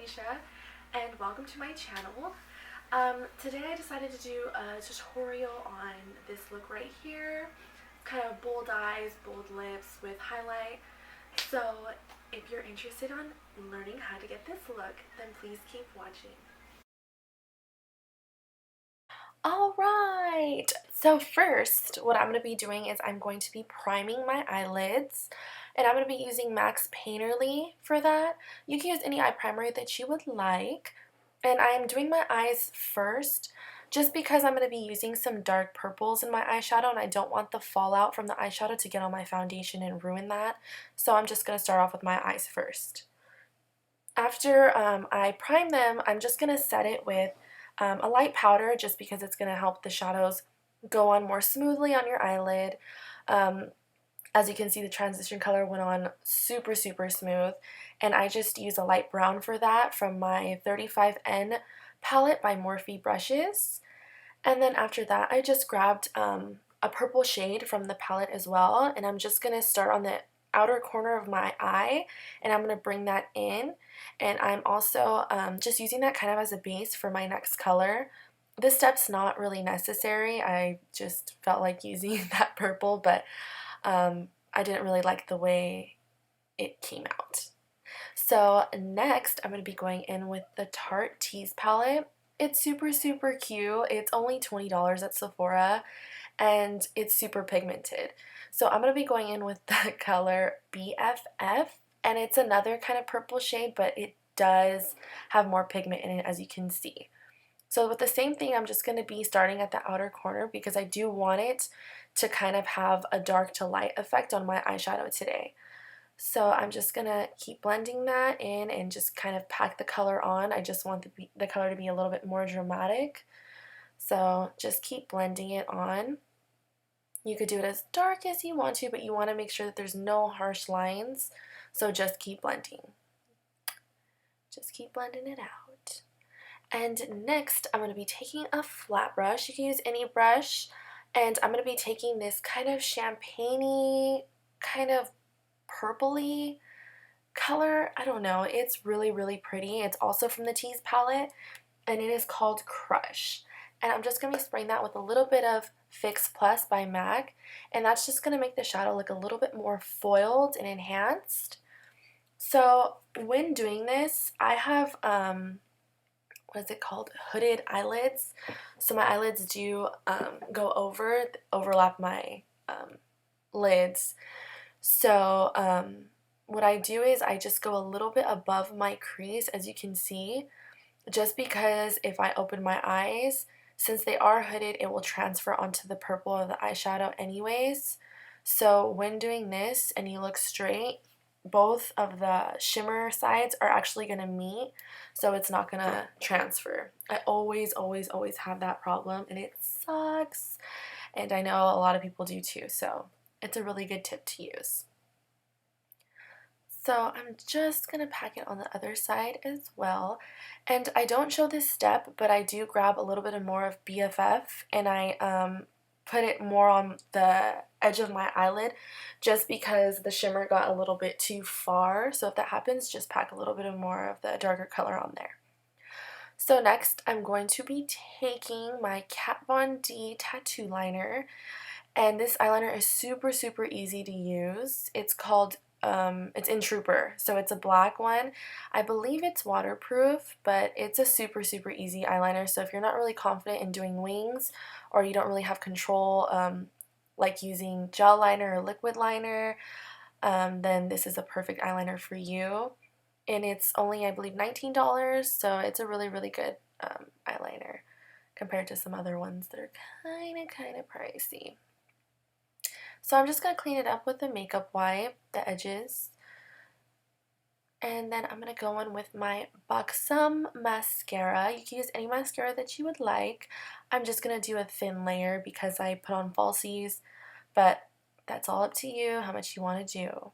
Anastasia, and welcome to my channel. Today I decided to do a tutorial on this look right here. Kind of bold eyes, bold lips with highlight. So if you're interested on learning how to get this look, then please keep watching. Alright, so first what I'm going to be doing is I'm going to be priming my eyelids, and I'm going to be using MAC's Painterly for that. You can use any eye primer that you would like, and I'm doing my eyes first just because I'm going to be using some dark purples in my eyeshadow, and I don't want the fallout from the eyeshadow to get on my foundation and ruin that, so I'm just going to start off with my eyes first. After I prime them, I'm just going to set it with a light powder just because it's going to help the shadows go on more smoothly on your eyelid. As you can see, the transition color went on super smooth, and I just used a light brown for that from my 35N palette by Morphe brushes. And then after that, I just grabbed a purple shade from the palette as well, and I'm just going to start on the outer corner of my eye, and I'm going to bring that in, and I'm also just using that kind of as a base for my next color. This step's not really necessary. I just felt like using that purple, but I didn't really like the way it came out. So next I'm going to be going in with the Tarte Tease palette. It's super cute. It's only $20 at Sephora, and it's super pigmented. So I'm going to be going in with the color BFF, and it's another kind of purple shade, but it does have more pigment in it, as you can see. So with the same thing, I'm just going to be starting at the outer corner because I do want it to kind of have a dark to light effect on my eyeshadow today. So I'm just going to keep blending that in and just kind of pack the color on. I just want the color to be a little bit more dramatic. So just keep blending it on. You could do it as dark as you want to, but you want to make sure that there's no harsh lines. So just keep blending. Just keep blending it out. And next, I'm going to be taking a flat brush. You can use any brush. And I'm going to be taking this kind of champagne-y, kind of purpley color. I don't know. It's really pretty. It's also from the Tease palette, and it is called Crush. And I'm just going to be spraying that with a little bit of Fix Plus by MAC, and that's just going to make the shadow look a little bit more foiled and enhanced. So when doing this, I have, what is it called? Hooded eyelids. So my eyelids do go overlap my lids. So what I do is I just go a little bit above my crease, as you can see, just because if I open my eyes, since they are hooded, it will transfer onto the purple of the eyeshadow anyways. So when doing this and you look straight, both of the shimmer sides are actually going to meet, so it's not going to transfer. I always have that problem, and it sucks. And I know a lot of people do too, so it's a really good tip to use. So I'm just going to pack it on the other side as well. And I don't show this step, but I do grab a little bit more of BFF, and I put it more on the edge of my eyelid just because the shimmer got a little bit too far. So if that happens, just pack a little bit more of the darker color on there. So next, I'm going to be taking my Kat Von D tattoo liner, and this eyeliner is super easy to use. It's called it's in Trooper, so it's a black one. I believe it's waterproof, but it's a super easy eyeliner. So if you're not really confident in doing wings, or you don't really have control, like using gel liner or liquid liner, then this is a perfect eyeliner for you. And it's only, I believe, $19, so it's a really good eyeliner compared to some other ones that are kind of pricey. So I'm just going to clean it up with a makeup wipe, the edges. And then I'm going to go in with my Buxom mascara. You can use any mascara that you would like. I'm just going to do a thin layer because I put on falsies, but that's all up to you, how much you want to do.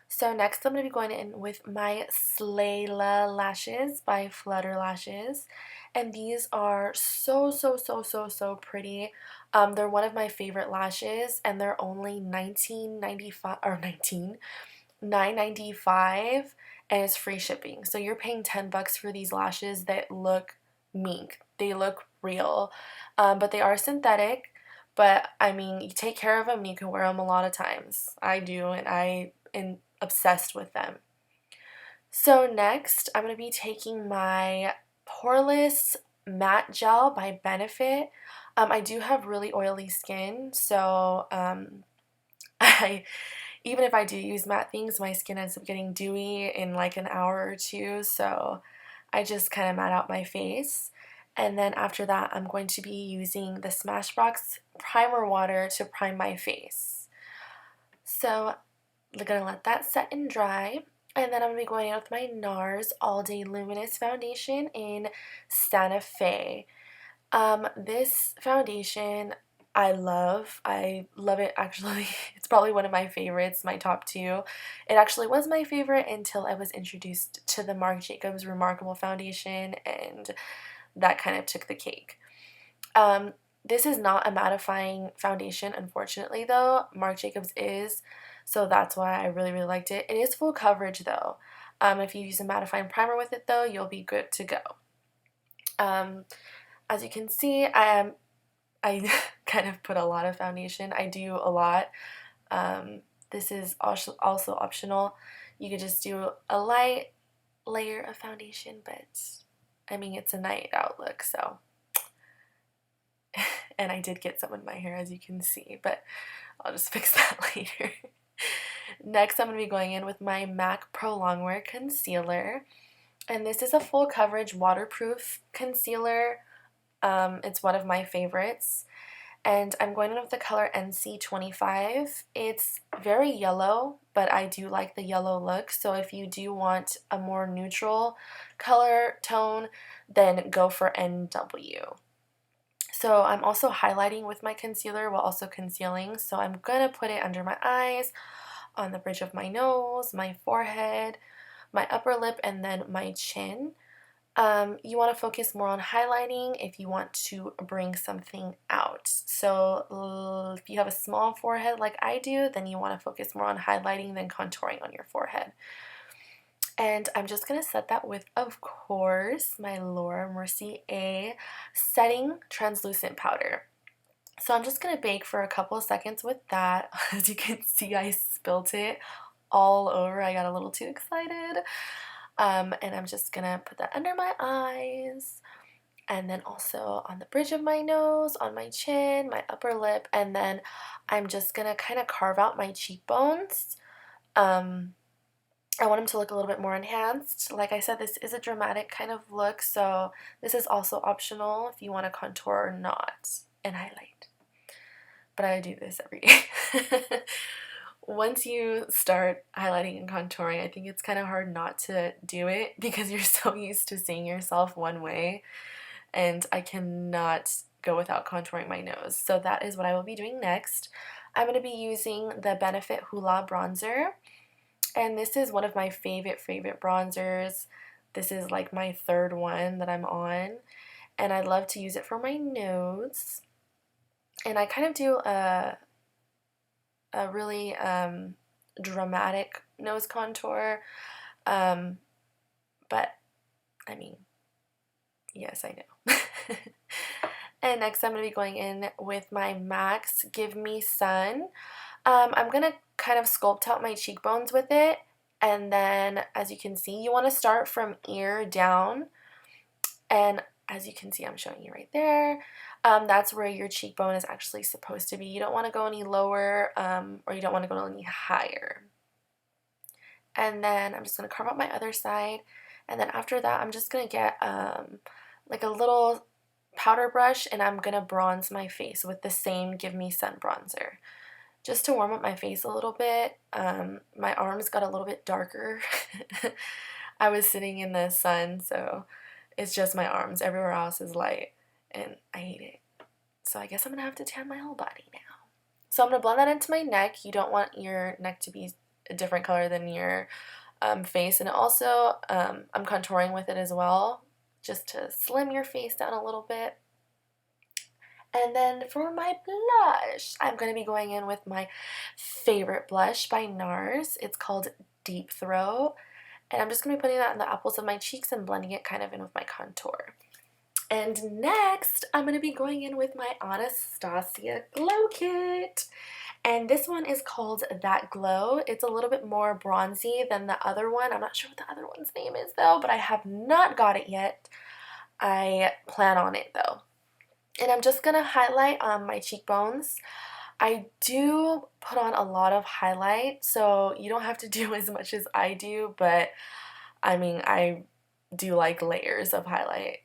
So next I'm going to be going in with my Slaya lashes by Flutter lashes, and these are so pretty. They're one of my favorite lashes, and they're only $9.95, and it's free shipping. So you're paying 10 bucks for these lashes that look mink. They look real, but they are synthetic. But I mean, you take care of them and you can wear them a lot of times. I do, and I am obsessed with them. So next, I'm going to be taking my Poreless Matte Gel by Benefit. I do have really oily skin, so I even if I do use matte things, my skin ends up getting dewy in like an hour or two, so I just kind of matte out my face. And then after that, I'm going to be using the Smashbox primer water to prime my face. So I'm going to let that set and dry. And then I'm going to be going in with my Nars All Day Luminous Foundation in Santa Fe. This foundation I love. I love it actually. It's probably one of my favorites, my top two. It actually was my favorite until I was introduced to the Marc Jacobs Remarkable Foundation, and that kind of took the cake. This is not a mattifying foundation, unfortunately, though. Marc Jacobs is, so that's why I really, really liked it. It is full coverage, though. If you use a mattifying primer with it, though, you'll be good to go. As you can see, I kind of put a lot of foundation. I do a lot. This is also optional. You could just do a light layer of foundation, but I mean, it's a night out look, so. And I did get some in my hair, as you can see, but I'll just fix that later. Next, I'm going to be going in with my MAC Pro Longwear Concealer. And this is a full coverage waterproof concealer. It's one of my favorites. And I'm going in with the color NC25. It's very yellow, but I do like the yellow look. So if you do want a more neutral color tone, then go for NW. So I'm also highlighting with my concealer while also concealing. So I'm going to put it under my eyes, on the bridge of my nose, my forehead, my upper lip, and then my chin. You want to focus more on highlighting if you want to bring something out. So if you have a small forehead like I do, then you want to focus more on highlighting than contouring on your forehead. And I'm just going to set that with, of course, my Laura Mercier Setting Translucent Powder. So I'm just going to bake for a couple of seconds with that. As you can see, I spilt it all over. I got a little too excited. And I'm just going to put that under my eyes, and then also on the bridge of my nose, on my chin, my upper lip, and then I'm just going to kind of carve out my cheekbones. I want them to look a little bit more enhanced. Like I said, this is a dramatic kind of look, so this is also optional if you want to contour or not and highlight. But I do this every day. Once you start highlighting and contouring, I think it's kind of hard not to do it because you're so used to seeing yourself one way, and I cannot go without contouring my nose. So that is what I will be doing next. I'm going to be using the Benefit Hoolah Bronzer. And this is one of my favorite bronzers. This is like my third one that I'm on. And I love to use it for my nose. And I kind of do a really dramatic nose contour. But, I mean, yes, I know. And next I'm going to be going in with my MAC's Give Me Sun. I'm going to kind of sculpt out my cheekbones with it, and then as you can see, you want to start from ear down, and as you can see, I'm showing you right there, that's where your cheekbone is actually supposed to be. You don't want to go any lower, or you don't want to go any higher. And then I'm just going to carve out my other side, and then after that, I'm just going to get like a little powder brush, and I'm going to bronze my face with the same Give Me Sun bronzer. Just to warm up my face a little bit. My arms got a little bit darker. I was sitting in the sun, so it's just my arms. Everywhere else is light, and I hate it. So I guess I'm going to have to tan my whole body now. So I'm going to blend that into my neck. You don't want your neck to be a different color than your face. And also, I'm contouring with it as well, just to slim your face down a little bit. And then for my blush, I'm going to be going in with my favorite blush by Nars. It's called Deep Throat. And I'm just going to be putting that in the apples of my cheeks and blending it kind of in with my contour. And next, I'm going to be going in with my Anastasia Glow Kit. And this one is called That Glow. It's a little bit more bronzy than the other one. I'm not sure what the other one's name is though, but I have not got it yet. I plan on it though. And I'm just going to highlight my cheekbones. I do put on a lot of highlight, so you don't have to do as much as I do, but I mean, I do like layers of highlight.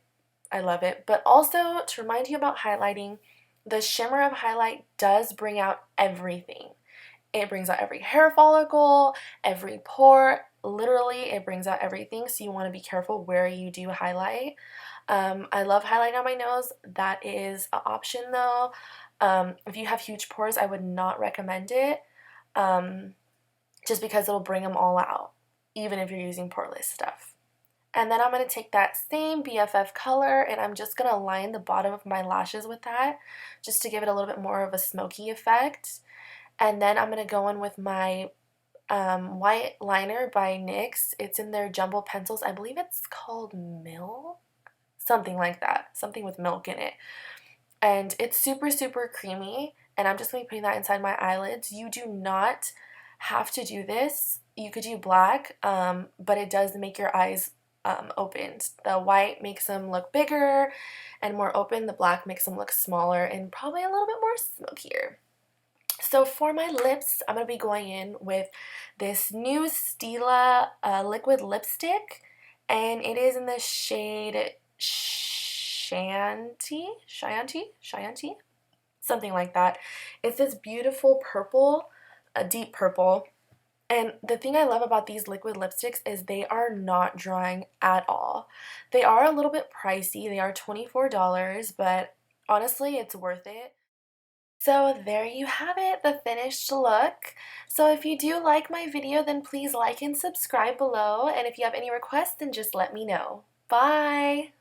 I love it. But also, to remind you about highlighting, the shimmer of highlight does bring out everything. It brings out every hair follicle, every pore. Literally, it brings out everything, so you want to be careful where you do highlight. I love highlighting on my nose. That is an option though. If you have huge pores, I would not recommend it, just because it'll bring them all out, even if you're using poreless stuff. And then I'm going to take that same BFF color and I'm just going to line the bottom of my lashes with that, just to give it a little bit more of a smoky effect. And then I'm going to go in with my white liner by NYX. It's in their jumbo pencils. I believe it's called Milk. Something like that. Something with milk in it. And it's super, super creamy. And I'm just going to be putting that inside my eyelids. You do not have to do this. You could do black, but it does make your eyes opened. The white makes them look bigger and more open. The black makes them look smaller and probably a little bit more smokier. So for my lips, I'm going to be going in with this new Stila Liquid Lipstick. And it is in the shade chianti, something like that. It's this beautiful purple, a deep purple. And the thing I love about these liquid lipsticks is they are not drying at all. They are a little bit pricey. They are $24, but honestly, it's worth it. So there you have it, the finished look. So if you do like my video, then please like and subscribe below. And if you have any requests, then just let me know. Bye!